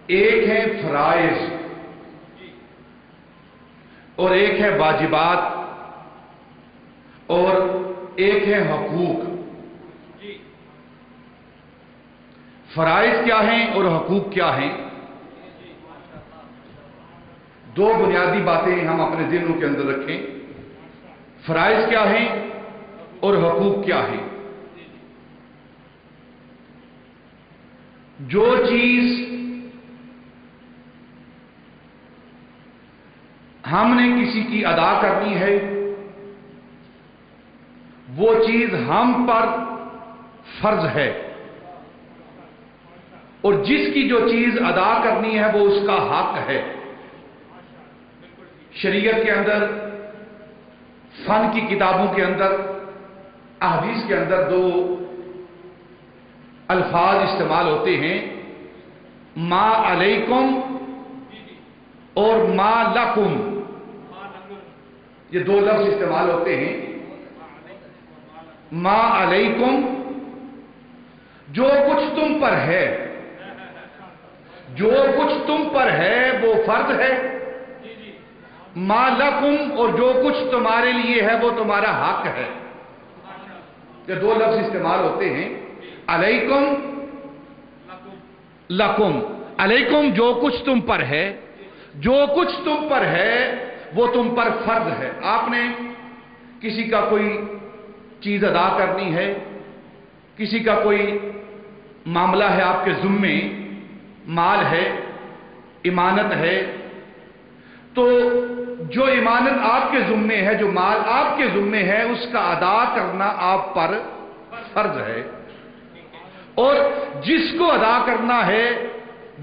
ایک ہے فرائض اور ایک ہے واجبات اور ایک ہے حقوق. فرائض کیا ہیں اور حقوق کیا ہیں؟ دو بنیادی باتیں ہم اپنے ذہنوں کے اندر رکھیں. فرائض کیا ہیں اور حقوق کیا ہیں؟ جو چیز ہم نے کسی کی ادا کرنی ہے وہ چیز ہم پر فرض ہے، اور جس کی جو چیز ادا کرنی ہے وہ اس کا حق ہے. شریعت کے اندر، فن کی کتابوں کے اندر، احادیث کے اندر دو الفاظ استعمال ہوتے ہیں، ما علیکم اور ما لکم. یہ دو لفظ استعمال ہوتے ہیں. ما علیکم جو کچھ تم پر ہے، جو کچھ تم پر ہے وہ فرض ہے. ما لکم اور جو کچھ تمہارے لیے ہے وہ تمہارا حق ہے. یہ دو لفظ استعمال ہوتے ہیں، علیکم لکم. علیکم جو کچھ تم پر ہے، جو کچھ تم پر ہے وہ تم پر فرض ہے. آپ نے کسی کا کوئی چیز ادا کرنی ہے، کسی کا کوئی معاملہ ہے آپ کے ذمے، مال ہے، امانت ہے، تو جو امانت آپ کے ذمے ہے، جو مال آپ کے ذمے ہے، اس کا ادا کرنا آپ پر فرض ہے. اور جس کو ادا کرنا ہے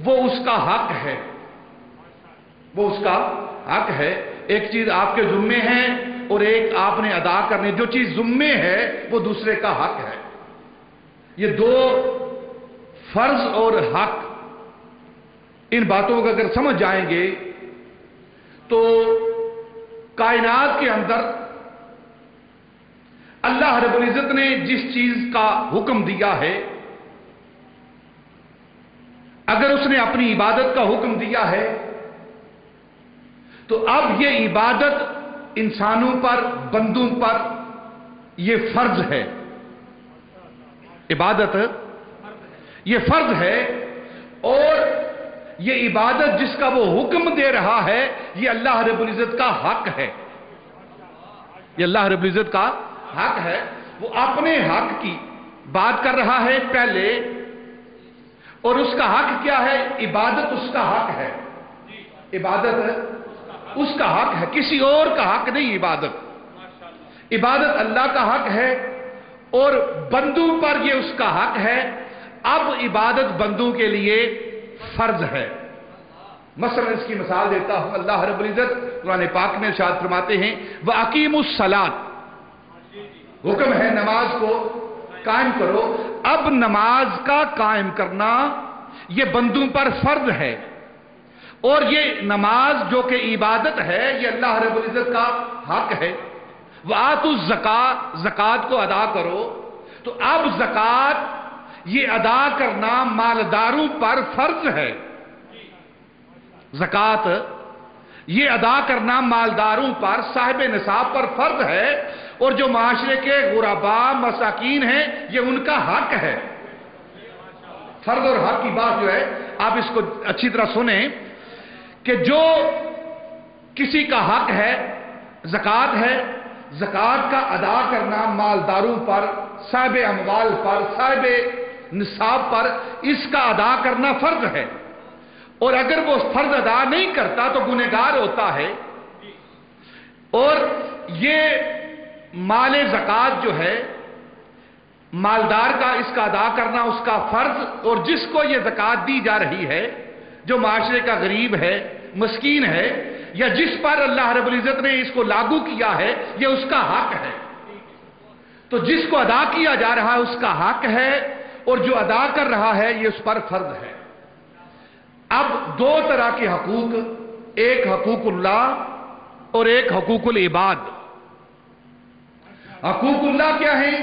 وہ اس کا حق ہے، وہ اس کا حق ہے. ایک چیز آپ کے ذمے ہے اور ایک آپ نے ادا کرنے. جو چیز ذمے ہے وہ دوسرے کا حق ہے. یہ دو فرض اور حق، ان باتوں کو اگر سمجھ جائیں گے تو کائنات کے اندر اللہ رب العزت نے جس چیز کا حکم دیا ہے، اگر اس نے اپنی عبادت کا حکم دیا ہے تو اب یہ عبادت انسانوں پر، بندوں پر یہ فرض ہے. عبادت یہ فرض ہے، اور یہ عبادت جس کا وہ حکم دے رہا ہے یہ اللہ رب العزت کا حق ہے. یہ اللہ رب العزت کا حق ہے. وہ اپنے حق کی بات کر رہا ہے پہلے، اور اس کا حق کیا ہے؟ عبادت اس کا حق ہے. عبادت اس کا حق ہے، کسی اور کا حق نہیں. عبادت اللہ کا حق ہے اور بندوں پر یہ اس کا حق ہے. اب عبادت بندوں کے لیے فرض ہے. مثلا اس کی مثال دیتا ہوں. اللہ رب العزت قرآن پاک میں ارشاد فرماتے ہیں وَأَقِيمُوا الصَّلَاةَ، حکم ہے نماز کو قائم کرو. اب نماز کا قائم کرنا یہ بندوں پر فرض ہے، اور یہ نماز جو کہ عبادت ہے یہ اللہ رب العزت کا حق ہے. وَآتُوا الزَّكَاةَ، زکوٰۃ کو ادا کرو. تو اب زکوٰۃ یہ ادا کرنا مالداروں پر فرض ہے. زکوٰۃ یہ ادا کرنا مالداروں پر، صاحب نصاب پر فرض ہے، اور جو معاشرے کے غرباء مساکین ہیں یہ ان کا حق ہے. فرض اور حق کی بات جو ہے آپ اس کو اچھی طرح سنیں کہ جو کسی کا حق ہے، زکوٰۃ ہے، زکوٰۃ کا ادا کرنا مالداروں پر، صاحب اموال پر، صاحب نصاب پر اس کا ادا کرنا فرض ہے. اور اگر وہ فرض ادا نہیں کرتا تو گنہگار ہوتا ہے. اور یہ مال زکوٰۃ جو ہے مالدار کا، اس کا ادا کرنا اس کا فرض، اور جس کو یہ زکوٰۃ دی جا رہی ہے جو معاشرے کا غریب ہے، مسکین ہے، یا جس پر اللہ رب العزت نے اس کو لاگو کیا ہے یہ اس کا حق ہے. تو جس کو ادا کیا جا رہا ہے اس کا حق ہے، اور جو ادا کر رہا ہے یہ اس پر فرض ہے. اب دو طرح کے حقوق، ایک حقوق اللہ اور ایک حقوق العباد. حقوق اللہ کیا ہیں؟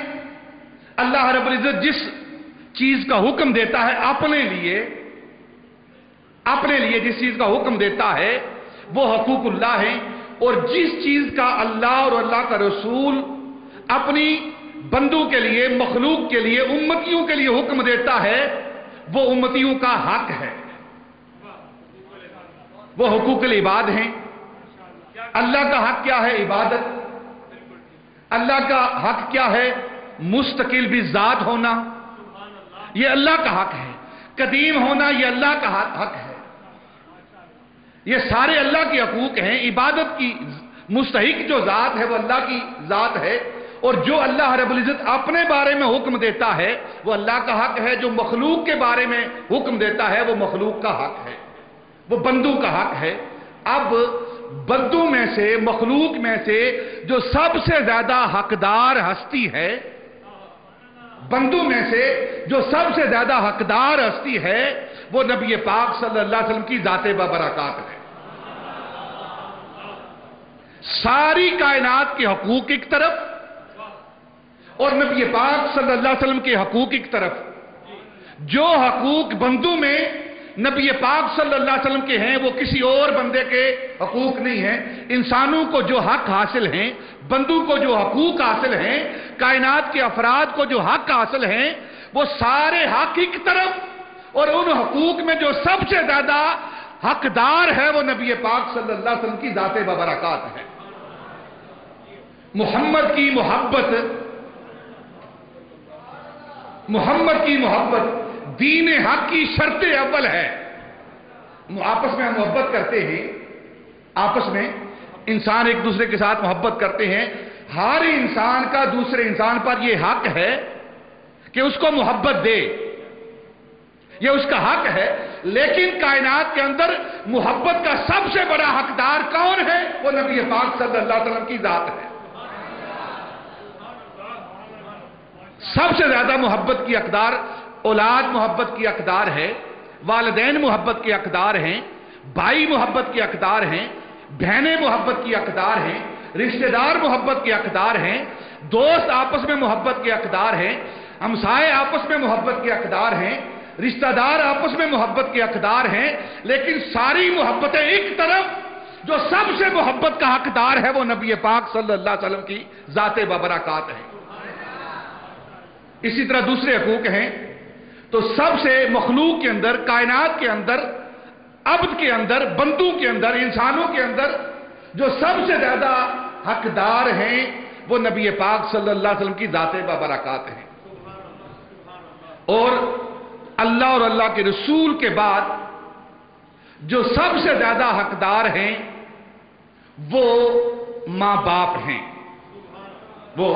اللہ رب العزت جس چیز کا حکم دیتا ہے اپنے لیے، اپنے لیے جس چیز کا حکم دیتا ہے وہ حقوق اللہ ہیں، اور جس چیز کا اللہ اور اللہ کا رسول اپنی بندوں کے لیے، مخلوق کے لیے، امتیوں کے لیے حکم دیتا ہے وہ امتیوں کا حق ہے، وہ حقوق العباد ہیں۔ اللہ کا حق کیا ہے؟ عبادت۔ اللہ کا حق کیا ہے؟ مستقل بالذات ہونا، یہ اللہ کا حق ہے۔ قدیم ہونا، یہ اللہ کا حق ہے۔ یہ سارے اللہ کے حقوق ہیں۔ عبادت کی مستحق جو ذات ہے وہ اللہ کی ذات ہے، اور جو اللہ رب العزت اپنے بارے میں حکم دیتا ہے وہ اللہ کا حق ہے، جو مخلوق کے بارے میں حکم دیتا ہے وہ مخلوق کا حق ہے، وہ بندوں کا حق ہے۔ اب بندوں میں سے، مخلوق میں سے جو سب سے زیادہ حقدار ہستی ہے، بندوں میں سے جو سب سے زیادہ حقدار ہستی ہے وہ نبی پاک صلی اللہ علیہ وسلم کی ذات ببرکات ہے۔ ساری کائنات کے حقوق ایک طرف اور نبی پاک صلی اللہ علیہ وسلم کے حقوق ایک طرف۔ جو حقوق بندوں میں نبی پاک صلی اللہ علیہ وسلم کے ہیں وہ کسی اور بندے کے حقوق نہیں ہیں۔ انسانوں کو جو حق حاصل ہیں، بندوں کو جو حقوق حاصل ہیں، کائنات کے افراد کو جو حق حاصل ہیں، وہ سارے حق ایک طرف، اور ان حقوق میں جو سب سے زیادہ حقدار ہے وہ نبی پاک صلی اللہ علیہ وسلم کی ذات ببرکات ہے۔ محمد کی محبت دین حق کی شرط اول ہے۔ آپس میں ہم محبت کرتے ہیں، آپس میں انسان ایک دوسرے کے ساتھ محبت کرتے ہیں۔ ہر انسان کا دوسرے انسان پر یہ حق ہے کہ اس کو محبت دے، یہ اس کا حق ہے۔ لیکن کائنات کے اندر محبت کا سب سے بڑا حقدار کون ہے؟ وہ نبی پاک صلی اللہ علیہ وسلم کی ذات ہے۔ سب سے زیادہ محبت کی حقدار اولاد محبت کی حقدار ہے، والدین محبت کے حقدار ہیں، بھائی محبت کے حقدار ہیں، بہنیں محبت کی حقدار ہیں، رشتہ دار محبت کے حقدار ہیں، دوست آپس میں محبت کے حقدار ہیں، ہمسائے آپس میں محبت کے حقدار ہیں، رشتہ دار آپس میں محبت کے حقدار ہیں۔ لیکن ساری محبتیں ایک طرف، جو سب سے محبت کا حقدار ہے وہ نبی پاک صلی اللہ علیہ وسلم کی ذات ببرکات ہے۔ اسی طرح دوسرے حقوق ہیں، تو سب سے مخلوق کے اندر، کائنات کے اندر، عبد کے اندر، بندوں کے اندر، انسانوں کے اندر جو سب سے زیادہ حقدار ہیں وہ نبی پاک صلی اللہ علیہ وسلم کی ذات ببرکات ہیں۔ اور اللہ اور اللہ کے رسول کے بعد جو سب سے زیادہ حقدار ہیں وہ ماں باپ ہیں، وہ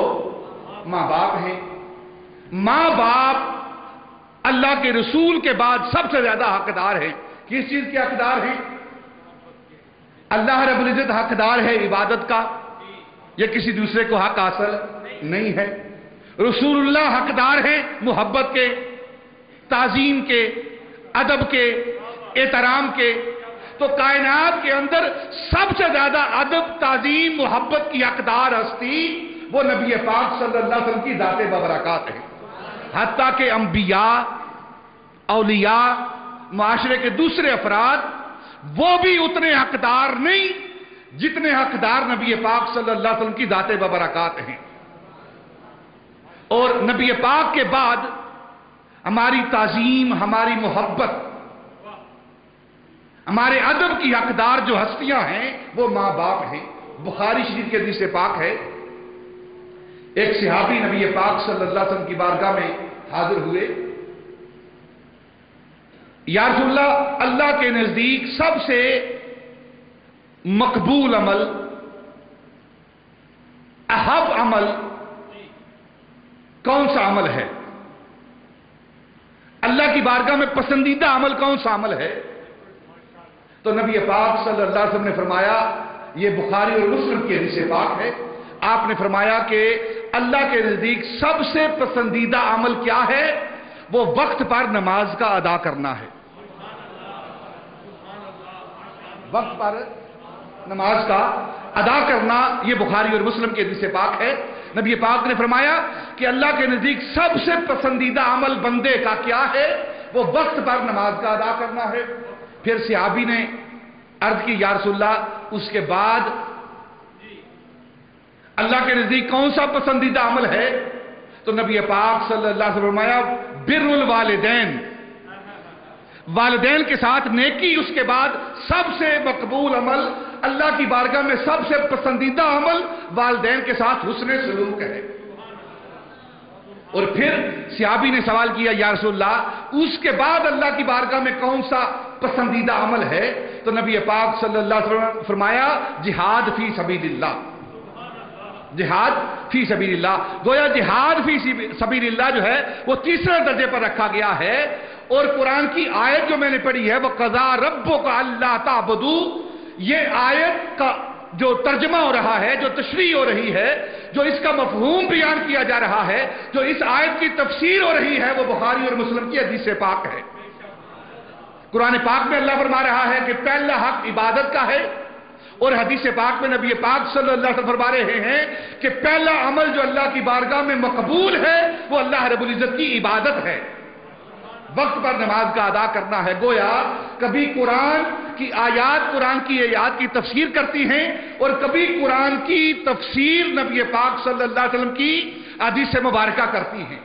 ماں باپ ہیں۔ ماں باپ اللہ کے رسول کے بعد سب سے زیادہ حقدار ہیں۔ کس چیز کے حقدار ہیں؟ اللہ رب العزت حقدار ہے عبادت کا، یہ کسی دوسرے کو حق حاصل نہیں ہے۔ رسول اللہ حقدار ہیں محبت کے، تعظیم کے، ادب کے، احترام کے۔ تو کائنات کے اندر سب سے زیادہ ادب، تعظیم، محبت کی حقدار ہستی وہ نبی پاک صلی اللہ علیہ وسلم کی ذات ببرکات ہے۔ حتیٰ کہ انبیاء، اولیاء، معاشرے کے دوسرے افراد وہ بھی اتنے حقدار نہیں جتنے حقدار نبی پاک صلی اللہ علیہ وسلم کی ذات ببرکات ہیں۔ اور نبی پاک کے بعد ہماری تعظیم، ہماری محبت، ہمارے ادب کی حقدار جو ہستیاں ہیں وہ ماں باپ ہیں۔ بخاری شریف کے حدیث پاک ہے، ایک صحابی نبی پاک صلی اللہ علیہ وسلم کی بارگاہ میں حاضر ہوئے۔ یا رسول اللہ، اللہ کے نزدیک سب سے مقبول عمل، احب عمل کون سا عمل ہے؟ اللہ کی بارگاہ میں پسندیدہ عمل کون سا عمل ہے؟ تو نبی پاک صلی اللہ علیہ وسلم نے فرمایا، یہ بخاری اور مسلم کی حدیث پاک ہے، آپ نے فرمایا کہ اللہ کے نزدیک سب سے پسندیدہ عمل کیا ہے؟ وہ وقت پر نماز کا ادا کرنا ہے۔ وقت پر نماز کا ادا کرنا، یہ بخاری اور مسلم کی حدیث پاک ہے۔ نبی پاک نے فرمایا کہ اللہ کے نزدیک سب سے پسندیدہ عمل بندے کا کیا ہے؟ وہ وقت پر نماز کا ادا کرنا ہے۔ پھر صحابی نے عرض کی یا رسول اللہ اس کے بعد اللہ کے نزدیک کون سا پسندیدہ عمل ہے؟ تو نبی پاک صلی اللہ علیہ وسلم فرمایا بر الوالدین، والدین کے ساتھ نیکی، اس کے بعد سب سے مقبول عمل، اللہ کی بارگاہ میں سب سے پسندیدہ عمل والدین کے ساتھ حسن سلوک ہے۔ اور پھر صحابی نے سوال کیا یا رسول اللہ اس کے بعد اللہ کی بارگاہ میں کون سا پسندیدہ عمل ہے؟ تو نبی پاک صلی اللہ علیہ وسلم فرمایا جہاد فی سبیل اللہ، جہاد فی سبیل اللہ۔ گویا جہاد فی سبیل اللہ جو ہے وہ تیسرے درجے پر رکھا گیا ہے۔ اور قرآن کی آیت جو میں نے پڑھی ہے وَقَضَىٰ رَبُّكَ أَلَّا تَعْبُدُوا، یہ آیت کا جو ترجمہ ہو رہا ہے، جو تشریح ہو رہی ہے، جو اس کا مفہوم بیان کیا جا رہا ہے، جو اس آیت کی تفسیر ہو رہی ہے، وہ بخاری اور مسلم کی حدیث پاک ہے۔ قرآن پاک میں اللہ فرما رہا ہے کہ پہلا حق عبادت کا ہے، اور حدیث پاک میں نبی پاک صلی اللہ علیہ وسلم فرما رہے ہیں کہ پہلا عمل جو اللہ کی بارگاہ میں مقبول ہے وہ اللہ رب العزت کی عبادت ہے، وقت پر نماز کا ادا کرنا ہے۔ گویا کبھی قرآن کی آیات قرآن کی آیات کی تفسیر کرتی ہیں، اور کبھی قرآن کی تفسیر نبی پاک صلی اللہ علیہ وسلم کی حدیث مبارکہ کرتی ہیں۔